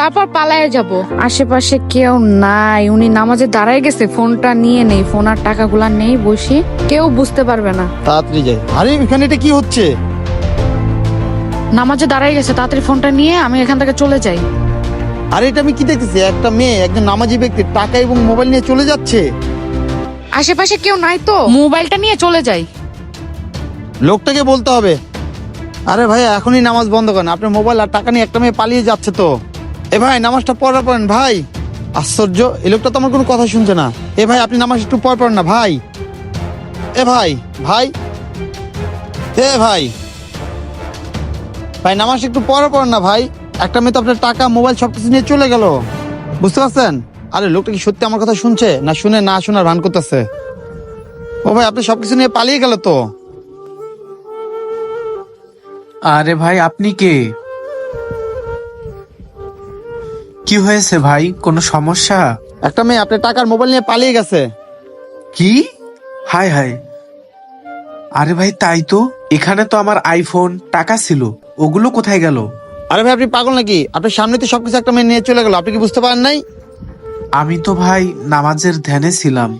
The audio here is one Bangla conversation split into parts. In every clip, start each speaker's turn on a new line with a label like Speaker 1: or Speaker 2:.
Speaker 1: তারপর পালায়ে যাব। আশেপাশে কেউ নাই, উনি নামাজে দাঁড়ায় গেছে। ফোনটা নিয়ে নেই, ফোন আর টাকাগুলা নেই, বসি, কেউ বুঝতে পারবে না।
Speaker 2: তাড়াতাড়ি যাই। আরে এখানে এটা কি হচ্ছে?
Speaker 1: নামাজে দাঁড়ায় গেছে, তাড়াতাড়ি ফোনটা নিয়ে আমি এখান থেকে চলে যাই।
Speaker 2: আরে এটা আমি কি দেখতেছি, একটা মেয়ে একজন নামাজি ব্যক্তি টাকা এবং মোবাইল নিয়ে চলে যাচ্ছে।
Speaker 1: আশেপাশে কেউ নাই তো, মোবাইলটা নিয়ে চলে যাই।
Speaker 2: লোকটাকে বলতে হবে, আরে ভাই এখনই নামাজ বন্ধ করেন, আপনার মোবাইল আর টাকা নিয়ে একটা মেয়ে পালিয়ে যাচ্ছে তো। এ ভাই নামাজটা পড়া পড়েন ভাই। আশ্চর্য, এই লোকটা তো আমার কোনো কথা শুনছে না। এ ভাই আপনি নামাজ একটু পড় পড়েন না ভাই। এ ভাই ভাই এ ভাই ভাই নামাজ একটু পড়া পড়েন না ভাই। একটা মেয়ে তো আপনার টাকা মোবাইল সবকিছু নিয়ে চলে গেল, বুঝতে পারছেন? আরে লোকটা কি সত্যি আমার কথা শুনছে, না শুনে না শোনার ভান করতেছে? ও ভাই আপনি সবকিছু নিয়ে পালিয়ে গেল তো।
Speaker 3: আরে ভাই, আপনি কে? কি হয়েছে ভাই, কোনো সমস্যা?
Speaker 2: একটা মেয়ে আপনার টাকার মোবাইল নিয়ে পালিয়ে গেছে।
Speaker 3: কি? হায় হায়। আরে ভাই তাই তো, এখানে তো আমার আইফোন টাকা ছিল, ওগুলো কোথায় গেল?
Speaker 2: আরে ভাই আপনি পাগল নাকি? আপনার সামনে তো সবকিছু একটা মেয়ে নিয়ে চলে গেল, আপনি কি বুঝতে পারেন নাই?
Speaker 3: আমি তো ভাই নামাজের ধ্যানে ছিলাম,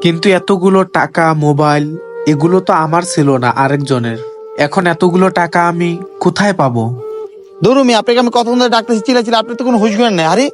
Speaker 3: কিন্তু এতগুলো টাকা মোবাইল এগুলো তো আমার ছিল না, আরেকজনের। এখন এতগুলো টাকা আমি কোথায় পাবো?
Speaker 2: ধরুন আপনাকে আমি কতক্ষণ ধরে ডাকতেছি, চিল্লাচ্ছি, আপনি তো কোনো হুঁশ করেন নাই। আরে